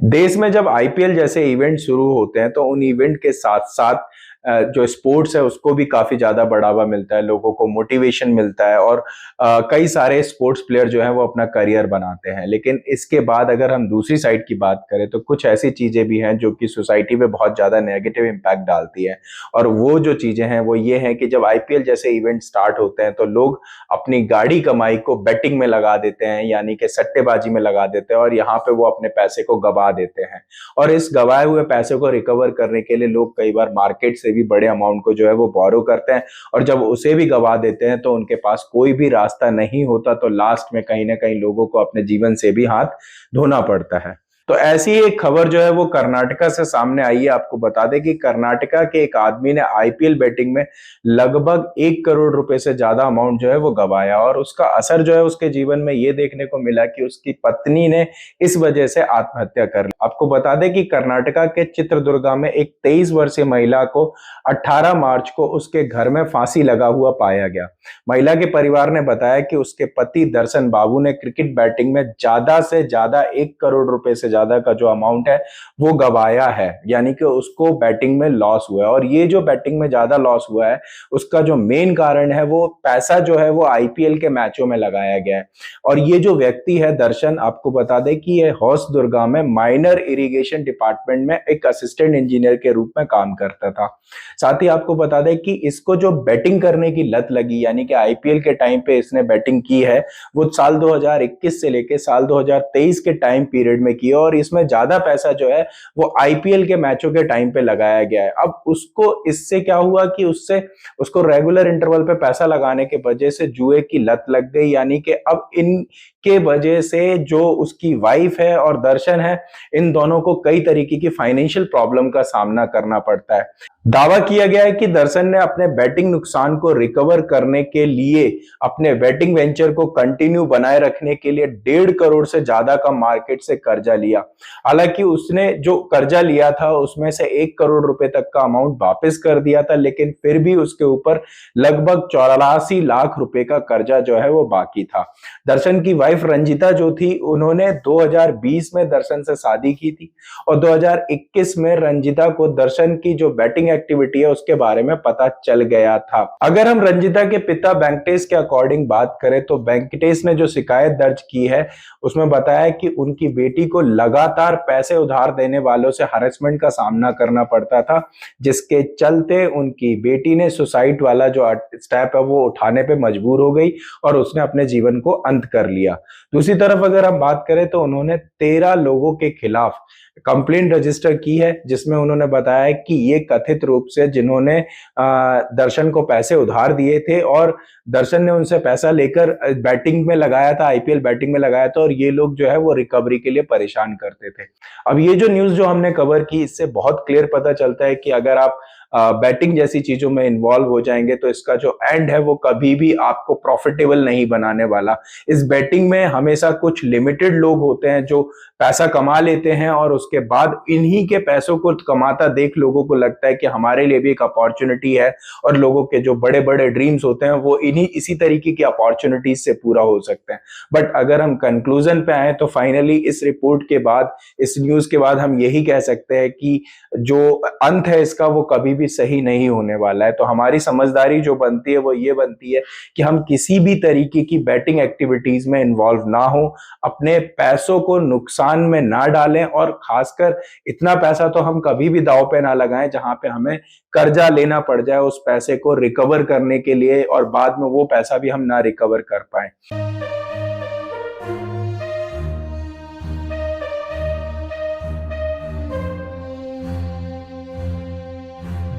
देश में जब आईपीएल जैसे इवेंट शुरू होते हैं तो उन इवेंट के साथ साथ जो स्पोर्ट्स है उसको भी काफी ज्यादा बढ़ावा मिलता है, लोगों को मोटिवेशन मिलता है और कई सारे स्पोर्ट्स प्लेयर जो है वो अपना करियर बनाते हैं। लेकिन इसके बाद अगर हम दूसरी साइड की बात करें तो कुछ ऐसी चीजें भी हैं जो कि सोसाइटी पे बहुत ज्यादा नेगेटिव इम्पैक्ट डालती है। और वो जो चीजें हैं वो ये हैं कि जब आईपीएल जैसे इवेंट स्टार्ट होते हैं तो लोग अपनी गाढ़ी कमाई को बेटिंग में लगा देते हैं, यानी कि सट्टेबाजी में लगा देते हैं और यहाँ पे वो अपने पैसे को गवा देते हैं। और इस गवाए हुए पैसे को रिकवर करने के लिए लोग कई बार मार्केट से भी बड़े अमाउंट को जो है वो बोरो करते हैं और जब उसे भी गवा देते हैं तो उनके पास कोई भी रास्ता नहीं होता, तो लास्ट में कहीं ना कहीं लोगों को अपने जीवन से भी हाथ धोना पड़ता है। तो ऐसी एक खबर जो है वो कर्नाटका से सामने आई है। आपको बता दें कि कर्नाटका के एक आदमी ने आईपीएल बेटिंग में लगभग 1 करोड़ रुपए से ज्यादा अमाउंट जो है वो गवाया और उसका असर जो है उसके जीवन में ये देखने को मिला कि उसकी पत्नी ने इस वजह से आत्महत्या कर ली। आपको बता दें कि कर्नाटका के चित्रदुर्गा में एक 23 वर्षीय महिला को 18 मार्च को उसके घर में फांसी लगा हुआ पाया गया। महिला के परिवार ने बताया कि उसके पति दर्शन बाबू ने क्रिकेट बैटिंग में ज्यादा से ज्यादा 1 करोड़ रुपए से ज्यादा का जो अमाउंट है वो गवाया है, यानी कि उसको बैटिंग में लॉस हुआ है। और ये जो बैटिंग में ज्यादा लॉस हुआ है उसका जो मेन कारण है वो पैसा जो है वो आईपीएल के मैचों में लगाया गया है। और ये जो व्यक्ति है दर्शन, आपको बता दें कि ये होसदुर्गा में माइनर इरिगेशन डिपार्टमेंट में एक असिस्टेंट इंजीनियर के रूप में काम करता था। साथ ही आपको बता दें कि इसको जो बैटिंग करने की लत लगी, यानी कि आईपीएल के टाइम पे इसने बैटिंग की है, वो साल 2021 से लेके साल 2023 के टाइम पीरियड में की है और इसमें ज्यादा पैसा जो है वो आईपीएल के मैचों के टाइम पे लगाया गया है। अब उसको इससे क्या हुआ कि उससे उसको रेगुलर इंटरवल पे पैसा लगाने के वजह से जुए की लत लग गई, यानी कि अब इन के वजह से जो उसकी वाइफ है और दर्शन है, इन दोनों को कई तरीके की फाइनेंशियल प्रॉब्लम का सामना करना पड़ता है। दावा किया गया है कि दर्शन ने अपने बैटिंग नुकसान को रिकवर करने के लिए अपने बैटिंग वेंचर को कंटिन्यू बनाए रखने के लिए 1.5 करोड़ से ज्यादा का मार्केट से कर्जा लिया। हालांकि उसने जो कर्जा लिया था उसमें से 1 करोड़ रुपए तक का अमाउंट वापस कर दिया था, लेकिन फिर भी उसके ऊपर लगभग 84 लाख रुपए का कर्जा जो है वो बाकी था। दर्शन की वाइफ रंजिता जो थी, उन्होंने 2020 में दर्शन से शादी की थी और 2021 में रंजिता को दर्शन की जो बैटिंग एक्टिविटी है उसके बारे में पता चल गया था। अगर हम रंजिता के पिता वेंकटेश के अकॉर्डिंग बात करें तो वेंकटेश ने जो शिकायत दर्ज की है उसमें बताया कि उनकी बेटी को लगातार पैसे उधार देने वालों से हरेसमेंट का सामना करना पड़ता था, जिसके चलते उनकी बेटी ने सुसाइड वाला जो स्टेप है वो उठाने पे मजबूर हो गई और उसने अपने जीवन को अंत कर लिया। दूसरी तरफ अगर हम बात करें तो उन्होंने 13 लोगों के खिलाफ कंप्लेंट रजिस्टर की है, जिसमें उन्होंने बताया कि ये कथित रूप से जिन्होंने दर्शन को पैसे उधार दिए थे और दर्शन ने उनसे पैसा लेकर बैटिंग में लगाया था, आईपीएल बैटिंग में लगाया था और ये लोग जो है वो रिकवरी के लिए परेशान करते थे। अब ये जो न्यूज़ जो हमने कवर की इससे बहुत क्लियर पता चलता है कि अगर आप बैटिंग जैसी चीजों में इन्वॉल्व हो जाएंगे तो इसका जो एंड है वो कभी भी आपको प्रॉफिटेबल नहीं बनाने वाला। इस बैटिंग में हमेशा कुछ लिमिटेड लोग होते हैं जो पैसा कमा लेते हैं और उसके बाद इन्हीं के पैसों को कमाता देख लोगों को लगता है कि हमारे लिए भी एक अपॉर्चुनिटी है और लोगों के जो बड़े बड़े ड्रीम्स होते हैं वो इन्हीं इसी तरीके की अपॉर्चुनिटीज से पूरा हो सकते हैं। बट अगर हम कंक्लूजन पे आए तो फाइनली इस रिपोर्ट के बाद, इस न्यूज के बाद हम यही कह सकते हैं कि जो अंत है इसका वो कभी भी सही नहीं होने वाला है। तो हमारी समझदारी जो बनती है वो ये बनती है कि हम किसी भी तरीके की बैटिंग एक्टिविटीज में इन्वॉल्व ना हो, अपने पैसों को नुकसान में ना डालें और खासकर इतना पैसा तो हम कभी भी दांव पे ना लगाएं जहां पे हमें कर्जा लेना पड़ जाए उस पैसे को रिकवर करने के लिए और बाद में वो पैसा भी हम ना रिकवर कर पाए।